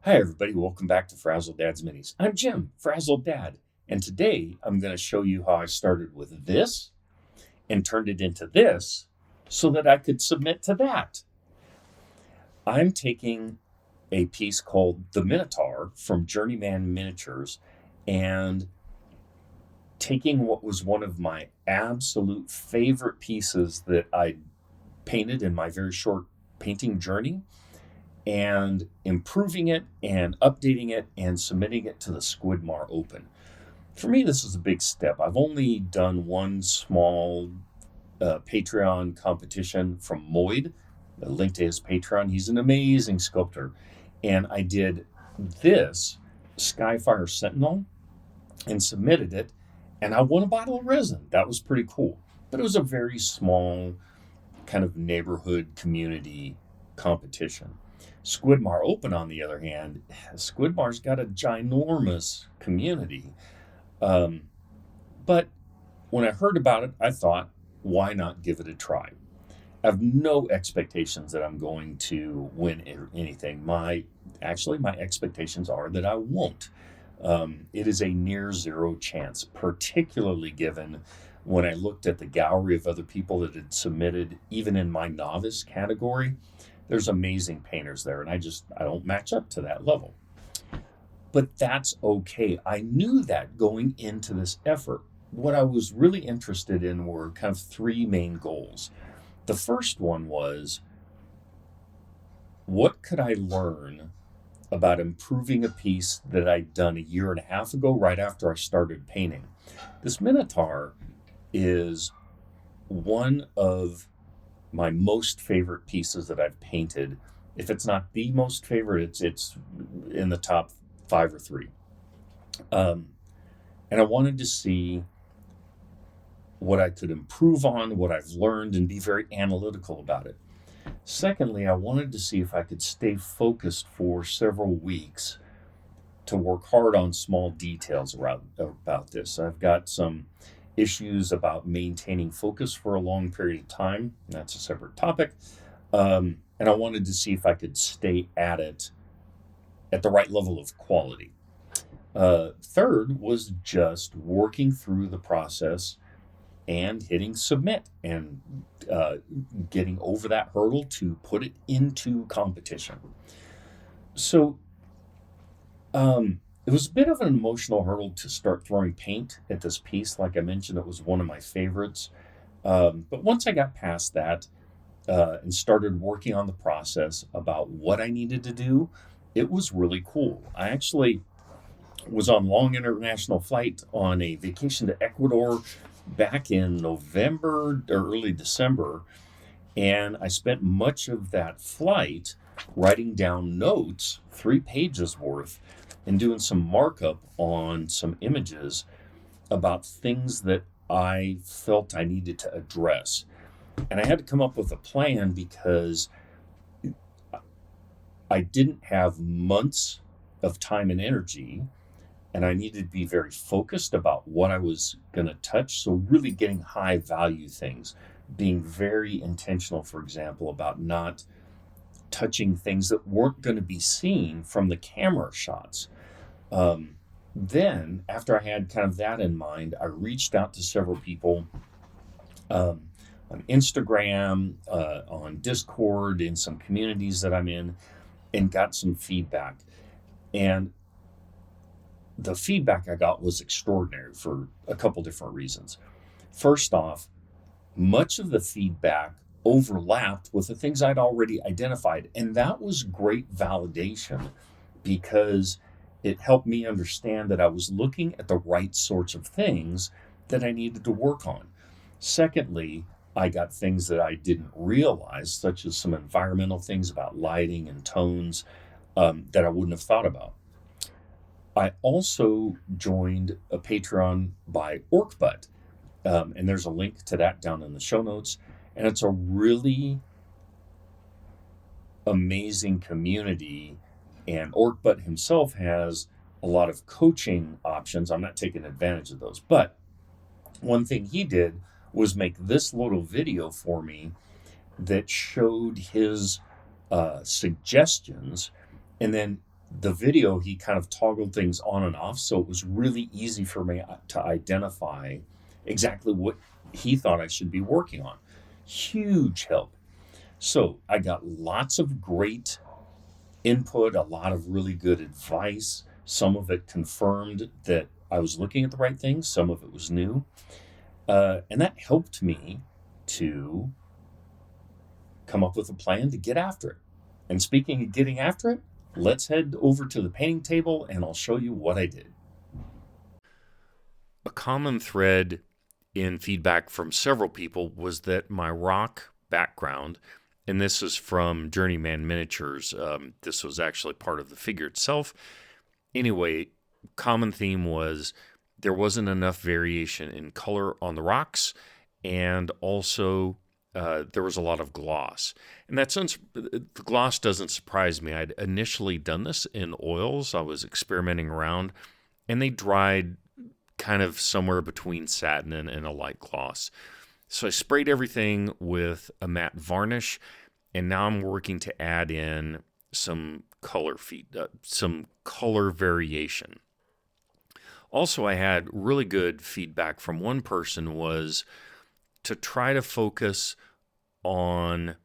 Hi, everybody. Welcome back to Frazzled Dad's Minis. I'm Jim, Frazzled Dad, and today I'm going to show you how I started with this and turned it into this so that I could submit to that. I'm taking a piece called The Minotaur from Journeyman Miniatures and taking what was one of my absolute favorite pieces that I painted in my very short painting journey and improving it and updating it and submitting it to the Squidmar Open. For me, this is a big step. I've only done one small Patreon competition from Moid, a link to his Patreon. He's an amazing sculptor. And I did this Skyfire Sentinel and submitted it, and I won a bottle of resin. That was pretty cool. But it was a very small kind of neighborhood community competition. Squidmar Open, on the other hand, Squidmar's got a ginormous community. But when I heard about it, I thought, why not give it a try? I have no expectations that I'm going to win anything. My expectations are that I won't. It is a near zero chance, particularly given when I looked at the gallery of other people that had submitted, even in my novice category. There's amazing painters there, and I don't match up to that level. But that's okay. I knew that going into this effort. What I was really interested in were kind of three main goals. The first one was, what could I learn about improving a piece that I'd done a year and a half ago, right after I started painting? This Minotaur is one of my most favorite pieces that I've painted. If it's not the most favorite, it's in the top 5 or 3. And I wanted to see what I could improve on, what I've learned, and be very analytical about it. Secondly, I wanted to see if I could stay focused for several weeks to work hard on small details about this. I've got some issues about maintaining focus for a long period of time. That's a separate topic. And I wanted to see if I could stay at it at the right level of quality. Third was just working through the process and hitting submit and getting over that hurdle to put it into competition. So it was a bit of an emotional hurdle to start throwing paint at this piece. Like I mentioned, it was one of my favorites. But once I got past that and started working on the process about what I needed to do, it was really cool. I actually was on long international flight on a vacation to Ecuador back in November or early December, and I spent much of that flight writing down notes, 3 pages worth, and doing some markup on some images about things that I felt I needed to address. And I had to come up with a plan because I didn't have months of time and energy, and I needed to be very focused about what I was going to touch. So really getting high value things, being very intentional, for example, about not touching things that weren't going to be seen from the camera shots. Then, after I had kind of that in mind, I reached out to several people on Instagram, on Discord, in some communities that I'm in, and got some feedback. And the feedback I got was extraordinary for a couple different reasons. First off, much of the feedback overlapped with the things I'd already identified, and that was great validation because it helped me understand that I was looking at the right sorts of things that I needed to work on. Secondly, I got things that I didn't realize, such as some environmental things about lighting and tones that I wouldn't have thought about. I also joined a Patreon by Orkbutt, and there's a link to that down in the show notes. And it's a really amazing community, and Orkbutt himself has a lot of coaching options. I'm not taking advantage of those, but one thing he did was make this little video for me that showed his suggestions, and then the video, he kind of toggled things on and off, so it was really easy for me to identify exactly what he thought I should be working on. Huge help. So I got lots of great input, a lot of really good advice. Some of it confirmed that I was looking at the right things. Some of it was new. And that helped me to come up with a plan to get after it. And speaking of getting after it, let's head over to the painting table and I'll show you what I did. A common thread in feedback from several people was that my rock background, and this is from Journeyman Miniatures, this was actually part of the figure itself. Anyway, common theme was there wasn't enough variation in color on the rocks, and also there was a lot of gloss. And the gloss doesn't surprise me. I'd initially done this in oils. I was experimenting around, and they dried kind of somewhere between satin and a light gloss. So I sprayed everything with a matte varnish, and now I'm working to add in some color variation. Also, I had really good feedback from one person was to try to focus on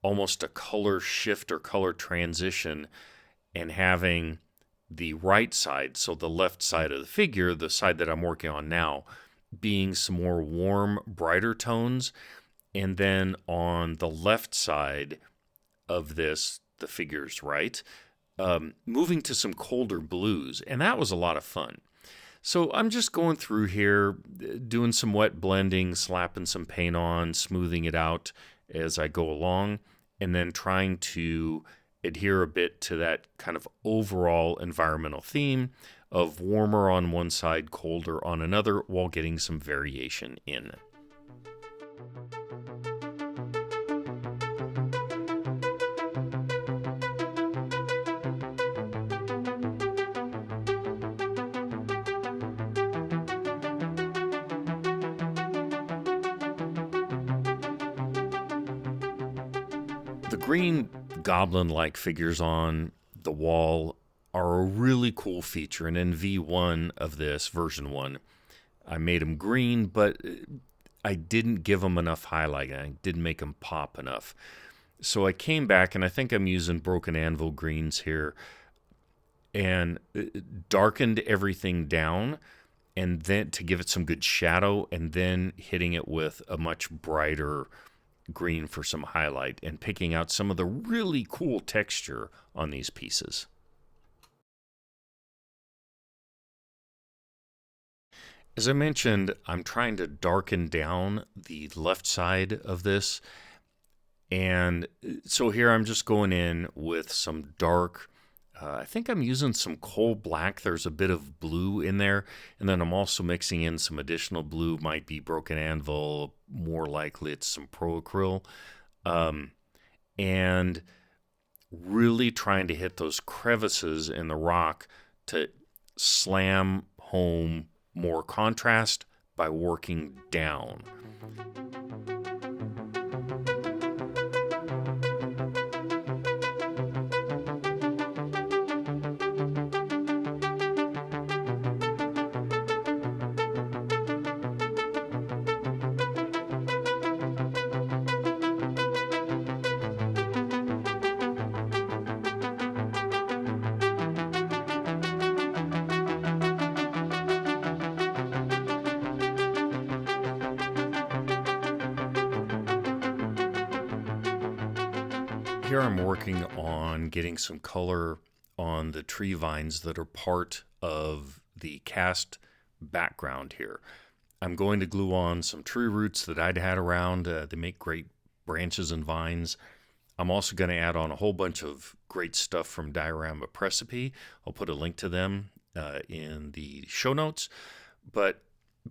almost a color shift or color transition and having the right side, so the left side of the figure, the side that I'm working on now, being some more warm, brighter tones, and then on the left side of this, the figure's right, moving to some colder blues, and that was a lot of fun. So I'm just going through here, doing some wet blending, slapping some paint on, smoothing it out as I go along, and then trying to adhere a bit to that kind of overall environmental theme of warmer on one side, colder on another, while getting some variation in. The green goblin-like figures on the wall are a really cool feature, and in V1 of this, version 1, I made them green, but I didn't give them enough highlight. I didn't make them pop enough. So I came back, and I think I'm using Broken Anvil greens here, and darkened everything down, and then to give it some good shadow, and then hitting it with a much brighter green for some highlight and picking out some of the really cool texture on these pieces. As I mentioned, I'm trying to darken down the left side of this, and so here I'm just going in with some dark, I think I'm using some coal black. There's a bit of blue in there, and then I'm also mixing in some additional blue. Might be Broken Anvil, more likely it's some Pro Acryl, and really trying to hit those crevices in the rock to slam home more contrast by working down. Here I'm working on getting some color on the tree vines that are part of the cast background here. I'm going to glue on some tree roots that I'd had around. They make great branches and vines. I'm also going to add on a whole bunch of great stuff from Diorama Pressipe. I'll put a link to them in the show notes. But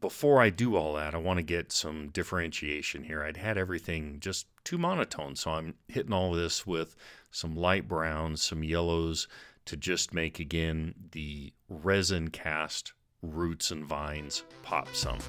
before I do all that, I want to get some differentiation here. I'd had everything just too monotone, so I'm hitting all this with some light browns, some yellows, to just make, again, the resin cast roots and vines pop some.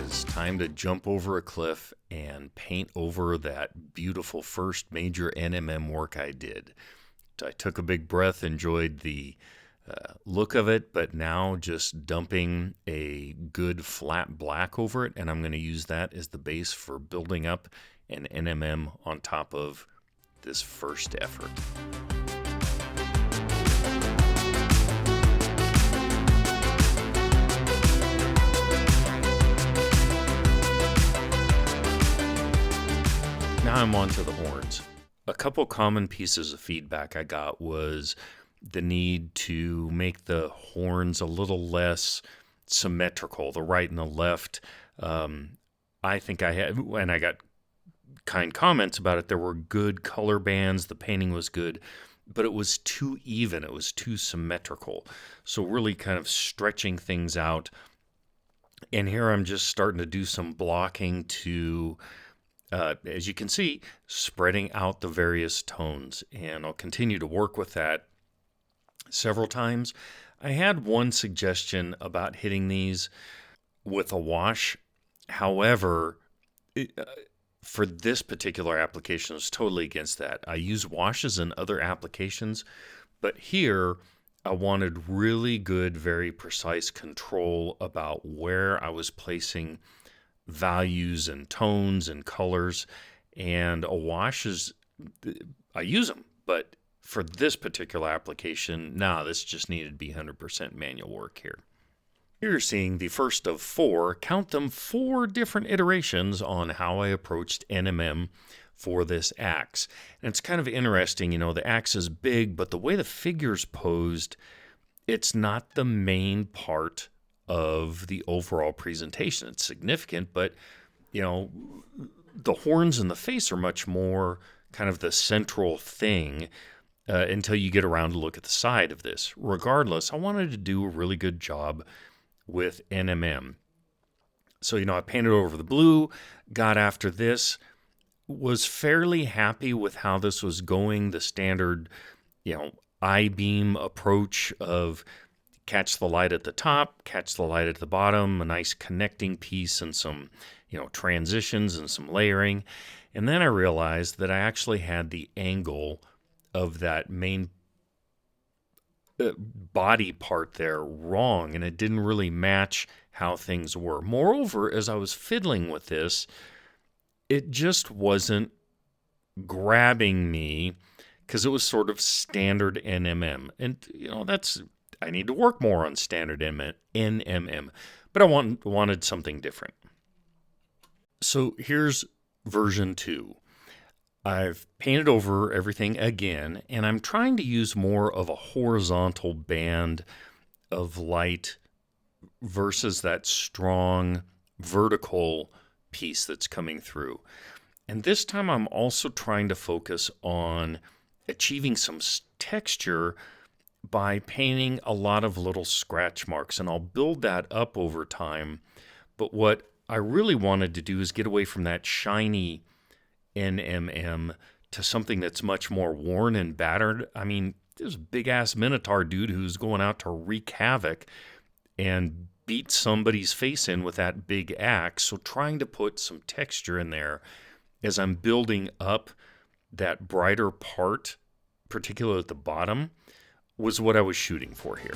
is. Time to jump over a cliff and paint over that beautiful first major NMM work I did. I took a big breath, enjoyed the look of it, but now just dumping a good flat black over it, and I'm going to use that as the base for building up an NMM on top of this first effort. Now I'm on to the horns. A couple common pieces of feedback I got was the need to make the horns a little less symmetrical, the right and the left. I think I had, and I got kind comments about it, there were good color bands, the painting was good, but it was too even, it was too symmetrical. So really kind of stretching things out. And here I'm just starting to do some blocking to... as you can see, spreading out the various tones, and I'll continue to work with that several times. I had one suggestion about hitting these with a wash. However, for this particular application, I was totally against that. I use washes in other applications, but here I wanted really good, very precise control about where I was placing values and tones and colors, and a wash is, I use them, but for this particular application, this just needed to be 100% manual work here. You're seeing the first of four different iterations on how I approached NMM for this axe. And it's kind of interesting, the axe is big, but the way the figure's posed, it's not the main part of the overall presentation. It's significant, but the horns and the face are much more kind of the central thing until you get around to look at the side of this. Regardless, I wanted to do a really good job with NMM. So, I painted over the blue, got after this, was fairly happy with how this was going, the standard, I-beam approach of catch the light at the top, catch the light at the bottom, a nice connecting piece and some, transitions and some layering. And then I realized that I actually had the angle of that main body part there wrong, and it didn't really match how things were. Moreover, as I was fiddling with this, it just wasn't grabbing me because it was sort of standard NMM. And, I need to work more on standard NMM, but I wanted something different. So here's version 2. I've painted over everything again, and I'm trying to use more of a horizontal band of light versus that strong vertical piece that's coming through. And this time I'm also trying to focus on achieving some texture by painting a lot of little scratch marks, and I'll build that up over time. But what I really wanted to do is get away from that shiny NMM to something that's much more worn and battered. I mean, there's a big-ass Minotaur dude who's going out to wreak havoc and beat somebody's face in with that big axe, so trying to put some texture in there as I'm building up that brighter part, particularly at the bottom, was what I was shooting for here.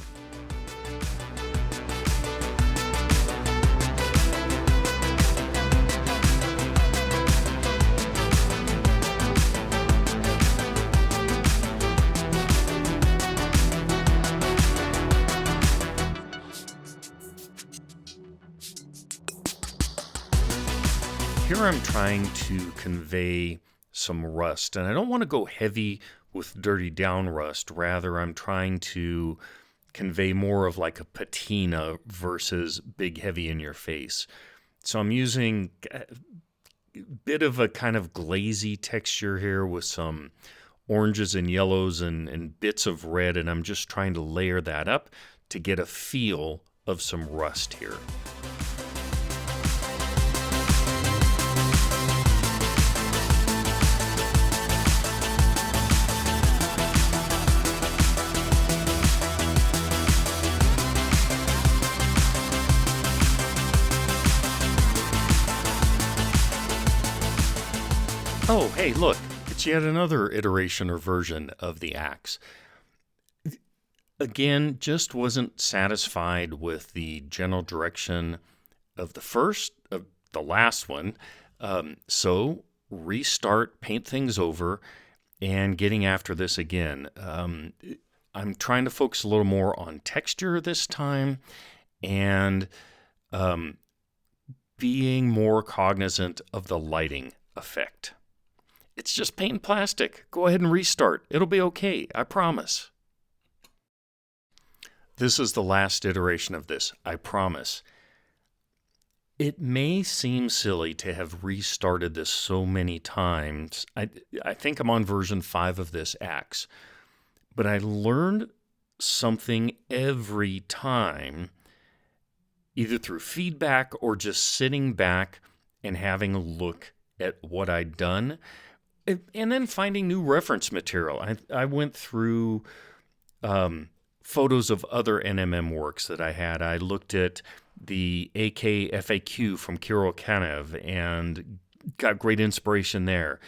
Here I'm trying to convey some rust, and I don't want to go heavy with dirty down rust. Rather, I'm trying to convey more of like a patina versus big heavy in your face. So I'm using a bit of a kind of glazy texture here with some oranges and yellows and bits of red, and I'm just trying to layer that up to get a feel of some rust here. Oh, hey, look, it's yet another iteration or version of the axe. Again, just wasn't satisfied with the general direction of the last one. So restart, paint things over, and getting after this again. I'm trying to focus a little more on texture this time and being more cognizant of the lighting effect. It's just paint and plastic. Go ahead and restart. It'll be okay, I promise. This is the last iteration of this, I promise. It may seem silly to have restarted this so many times. I think I'm on version 5 of this axe. But I learned something every time, either through feedback or just sitting back and having a look at what I'd done, and then finding new reference material. I went through photos of other NMM works that I had. I looked at the AK FAQ from Kirill Kanev and got great inspiration there.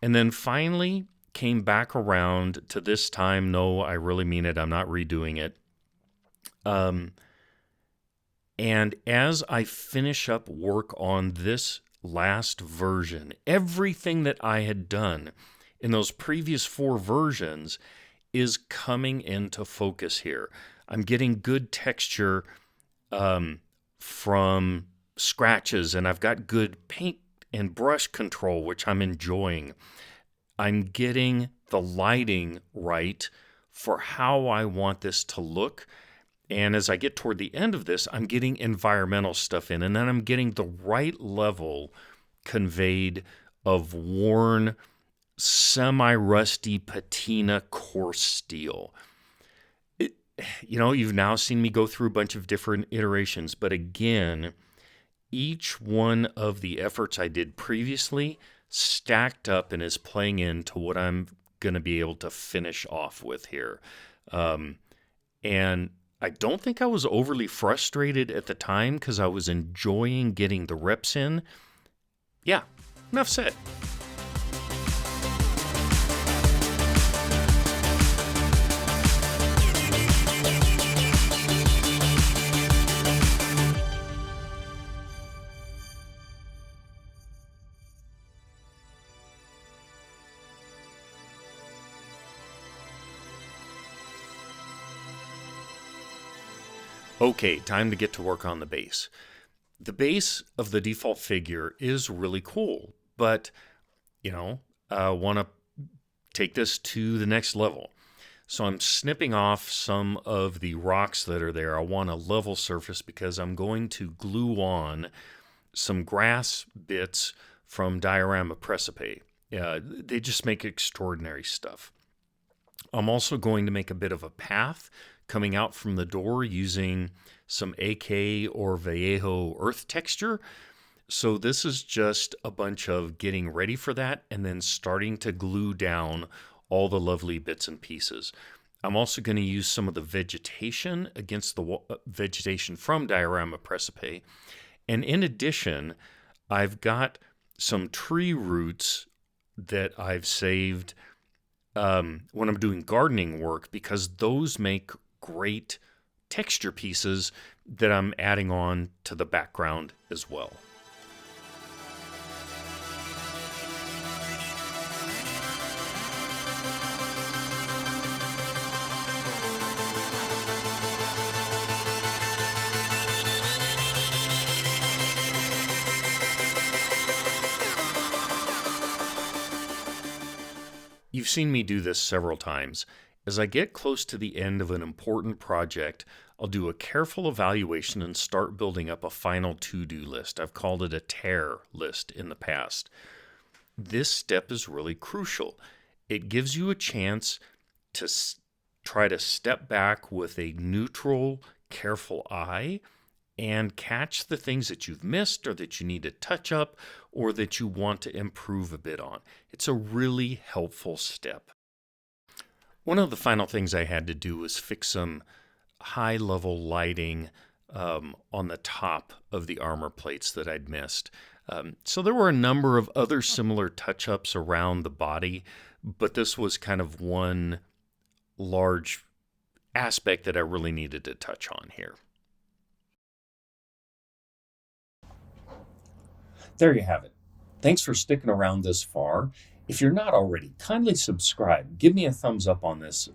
And then finally came back around to this time. No, I really mean it. I'm not redoing it. And as I finish up work on this last version, everything that I had done in those previous 4 versions is coming into focus here. I'm getting good texture from scratches, and I've got good paint and brush control, which I'm enjoying. I'm getting the lighting right for how I want this to look. And as I get toward the end of this, I'm getting environmental stuff in, and then I'm getting the right level conveyed of worn, semi-rusty patina coarse steel. You've now seen me go through a bunch of different iterations, but again, each one of the efforts I did previously stacked up and is playing into what I'm going to be able to finish off with here. And I don't think I was overly frustrated at the time because I was enjoying getting the reps in. Yeah, enough said. Okay, time to get to work on the base. The base of the default figure is really cool, but, I want to take this to the next level. So I'm snipping off some of the rocks that are there. I want a level surface because I'm going to glue on some grass bits from Diorama Pressipe. They just make extraordinary stuff. I'm also going to make a bit of a path coming out from the door using some AK or Vallejo earth texture. So this is just a bunch of getting ready for that and then starting to glue down all the lovely bits and pieces. I'm also going to use some of the vegetation against the vegetation from Diorama Pressipe. And in addition, I've got some tree roots that I've saved when I'm doing gardening work because those make great texture pieces that I'm adding on to the background as well. You've seen me do this several times. As I get close to the end of an important project, I'll do a careful evaluation and start building up a final to-do list. I've called it a tear list in the past. This step is really crucial. It gives you a chance to try to step back with a neutral, careful eye and catch the things that you've missed or that you need to touch up or that you want to improve a bit on. It's a really helpful step. One of the final things I had to do was fix some high-level lighting on the top of the armor plates that I'd missed. So there were a number of other similar touch-ups around the body, but this was kind of one large aspect that I really needed to touch on here. There you have it. Thanks for sticking around this far. If you're not already, kindly subscribe. Give me a thumbs up on this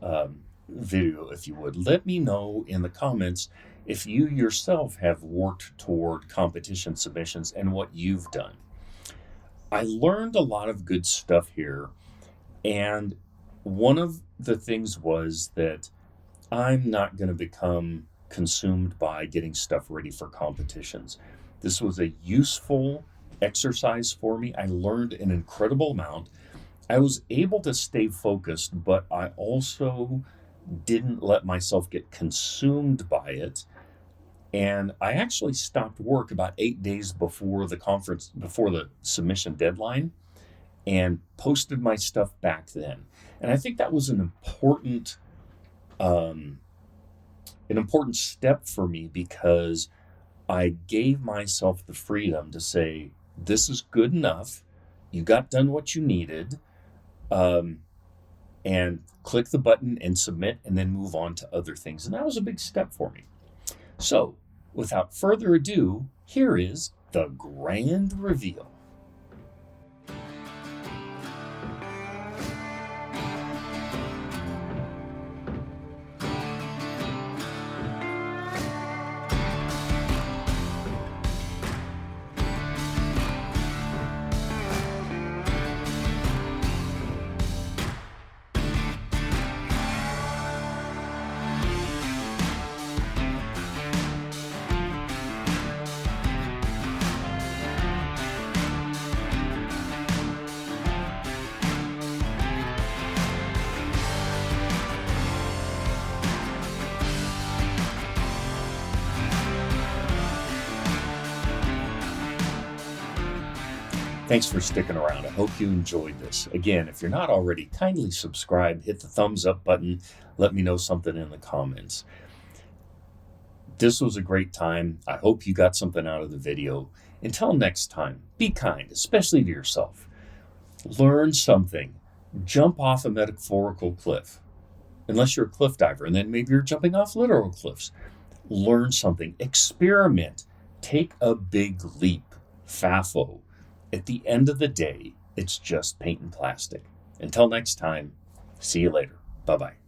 video if you would. Let me know in the comments if you yourself have worked toward competition submissions and what you've done. I learned a lot of good stuff here, and one of the things was that I'm not going to become consumed by getting stuff ready for competitions. This was a useful exercise for me. I learned an incredible amount. I was able to stay focused, but I also didn't let myself get consumed by it. And I actually stopped work about 8 days before the submission deadline, and posted my stuff back then. And I think that was an important step for me, because I gave myself the freedom to say, this is good enough. You got done what you needed. And click the button and submit, and then move on to other things. And that was a big step for me. So, without further ado, here is the grand reveal. Thanks for sticking around. I hope you enjoyed this. Again, if you're not already, kindly subscribe, hit the thumbs up button, let me know something in the comments. This was a great time. I hope you got something out of the video. Until next time, be kind, especially to yourself. Learn something. Jump off a metaphorical cliff. Unless you're a cliff diver, and then maybe you're jumping off literal cliffs. Learn something. Experiment. Take a big leap. FAFO. At the end of the day, it's just paint and plastic. Until next time, see you later. Bye-bye.